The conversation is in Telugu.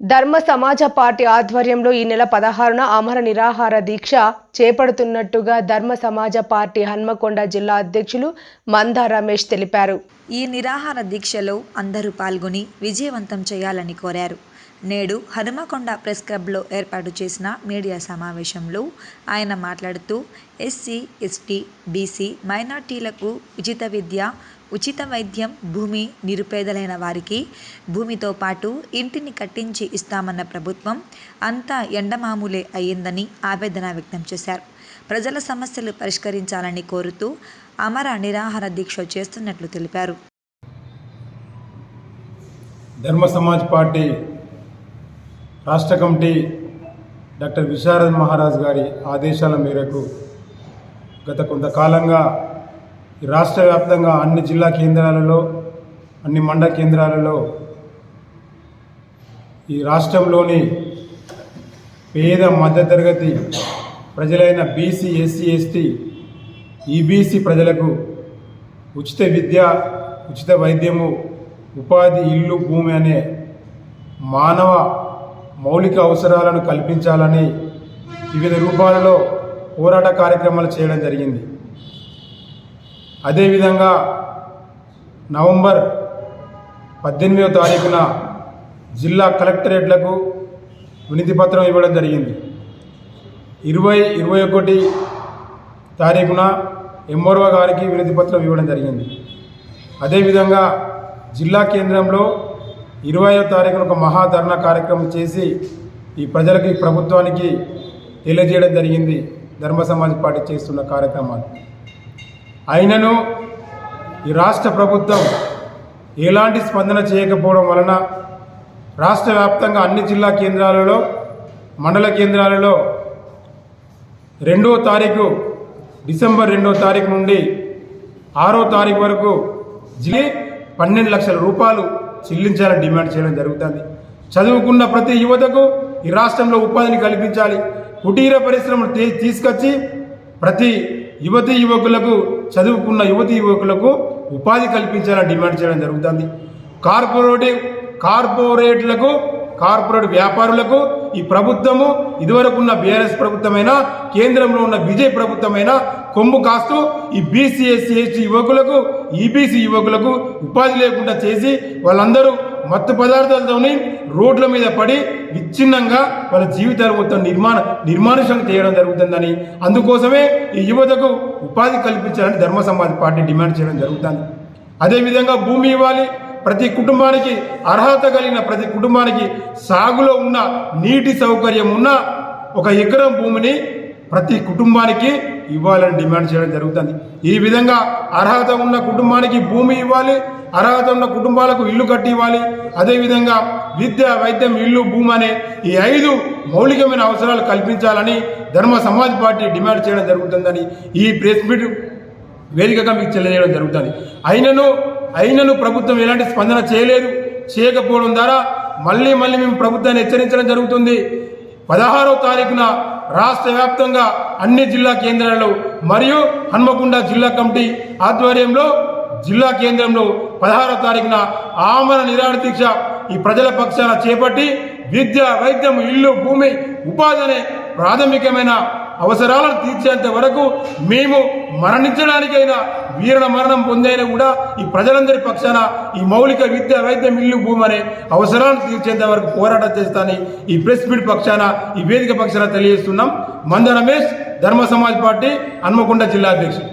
ధర్మ సమాజ పార్టీ ఆధ్వర్యంలో ఈ నెల 16న అమర నిరాహార దీక్ష చేపడుతున్నట్టుగా ధర్మ సమాజ పార్టీ హన్మకొండ జిల్లా అధ్యక్షులు మందా రమేష్ తెలిపారు. ఈ నిరాహార దీక్షలో అందరూ పాల్గొని విజయవంతం చేయాలని కోరారు. నేడు హనుమకొండ ప్రెస్ క్లబ్లో ఏర్పాటు చేసిన మీడియా సమావేశంలో ఆయన మాట్లాడుతూ ఎస్సీ, ఎస్టీ, బీసీ, మైనార్టీలకు ఉచిత విద్య, ఉచిత వైద్యం, భూమి, నిరుపేదలైన వారికి భూమితో పాటు ఇంటిని కట్టించి ఇస్తామన్న ప్రభుత్వం అంతా ఎండమామూలే అయ్యిందని ఆవేదన వ్యక్తం చేశారు. ప్రజల సమస్యలు పరిష్కరించాలని కోరుతూ అమర నిరాహార దీక్ష చేస్తున్నట్లు తెలిపారు. ధర్మ సమాజ్ పార్టీ రాష్ట్ర కమిటీ డాక్టర్ విశారద్ మహారాజ్ గారి ఆదేశాల మేరకు గత కొంతకాలంగా రాష్ట్ర వ్యాప్తంగా అన్ని జిల్లా కేంద్రాలలో, అన్ని మండల కేంద్రాలలో ఈ రాష్ట్రంలోని పేద మధ్యతరగతి ప్రజలైన బీసీ, ఎస్సీ, ఎస్టీ, ఈబీసీ ప్రజలకు ఉచిత విద్య, ఉచిత వైద్యము, ఉపాధి, ఇల్లు, భూమి అనే మానవ మౌలిక అవసరాలను కల్పించాలని వివిధ రూపాలలో పోరాట కార్యక్రమాలు చేయడం జరిగింది. అదేవిధంగా నవంబర్ 18వ తారీఖున జిల్లా కలెక్టరేట్లకు వినతి పత్రం ఇవ్వడం జరిగింది. 21 తారీఖున ఎంఆర్ఓ గారికి వినతి పత్రం ఇవ్వడం జరిగింది. అదేవిధంగా జిల్లా కేంద్రంలో 20వ తారీఖున ఒక మహాధర్నా కార్యక్రమం చేసి ఈ ప్రజలకి, ప్రభుత్వానికి తెలియజేయడం జరిగింది ధర్మ సమాజ్ పార్టీ చేస్తున్న కార్యక్రమాలు. అయినను ఈ రాష్ట్ర ప్రభుత్వం ఎలాంటి స్పందన చేయకపోవడం వలన రాష్ట్ర వ్యాప్తంగా అన్ని జిల్లా కేంద్రాలలో, మండల కేంద్రాలలో డిసెంబర్ 2వ తారీఖు నుండి 6వ తారీఖు వరకు 12 లక్షల రూపాయలు చెల్లించాలని డిమాండ్ చేయడం జరుగుతుంది. చదువుకున్న ప్రతి యువతకు ఈ రాష్ట్రంలో ఉపాధిని కల్పించాలి. కుటీర పరిశ్రమలు తీసుకొచ్చి ప్రతి యువకులకు, చదువుకున్న యువకులకు ఉపాధి కల్పించాలని డిమాండ్ చేయడం జరుగుతుంది. కార్పొరేట్ వ్యాపారులకు ఈ ప్రభుత్వము, ఇదివరకున్న బీఆర్ఎస్ ప్రభుత్వమైనా, కేంద్రంలో ఉన్న బీజేపీ ప్రభుత్వమైనా కొమ్ము కాస్తూ ఈ బీసీ, ఎస్సీ, ఎస్టీ యువకులకు, ఈబీసీ యువకులకు ఉపాధి లేకుండా చేసి వాళ్ళందరూ మత్తు పదార్థాలతోని రోడ్ల మీద పడి విచ్ఛిన్నంగా వాళ్ళ జీవితాలు మొత్తం నిర్మానుషంగా చేయడం జరుగుతుందని, అందుకోసమే ఈ యువతకు ఉపాధి కల్పించాలని ధర్మ సమాజ్ పార్టీ డిమాండ్ చేయడం జరుగుతుంది. అదేవిధంగా భూమి ఇవ్వాలి. ప్రతి కుటుంబానికి, అర్హత కలిగిన ప్రతి కుటుంబానికి సాగులో ఉన్న నీటి సౌకర్యం ఉన్న 1 ఎకరం భూమిని ప్రతి కుటుంబానికి ఇవ్వాలని డిమాండ్ చేయడం జరుగుతుంది. ఈ విధంగా అర్హత ఉన్న కుటుంబానికి భూమి ఇవ్వాలి, అర్హత ఉన్న కుటుంబాలకు ఇల్లు కట్టి ఇవ్వాలి. అదేవిధంగా విద్య, వైద్యం, ఇల్లు, భూమి అనే ఈ 5 మౌలికమైన అవసరాలు కల్పించాలని ధర్మ సమాజ్ పార్టీ డిమాండ్ చేయడం జరుగుతుందని ఈ ప్రెస్ మీట్ వేదికగా మీకు తెలియజేయడం జరుగుతుంది. అయినను ప్రభుత్వం ఎలాంటి స్పందన చేయకపోవడం ద్వారా మళ్ళీ మేము ప్రభుత్వాన్ని హెచ్చరించడం జరుగుతుంది. 16వ తారీఖున రాష్ట్ర వ్యాప్తంగా అన్ని జిల్లా కేంద్రాలలో మరియు హన్మకొండ జిల్లా కమిటీ ఆధ్వర్యంలో జిల్లా కేంద్రంలో 16వ తారీఖున ఆమరణ నిరాహార దీక్ష ఈ ప్రజల పక్షాన చేపట్టి విద్య, వైద్యం, ఇల్లు, భూమి, ఉపాధి అనే ప్రాథమికమైన అవసరాలను తీర్చేంత వరకు మేము మరణించడానికైనా, వీరణ మరణం పొందైనా కూడా ఈ ప్రజలందరి పక్షాన ఈ మౌలిక విద్య, వైద్యం, ఇల్లు, భూమి అనే అవసరాలను తీర్చేంత వరకు పోరాటం చేస్తానని ఈ ప్రెస్ మీట్ పక్షాన, ఈ వేదిక పక్షాన తెలియజేస్తున్నాం. మందా రమేష్, ధర్మ సమాజ్ పార్టీ హన్మకొండ జిల్లా అధ్యక్షుడు.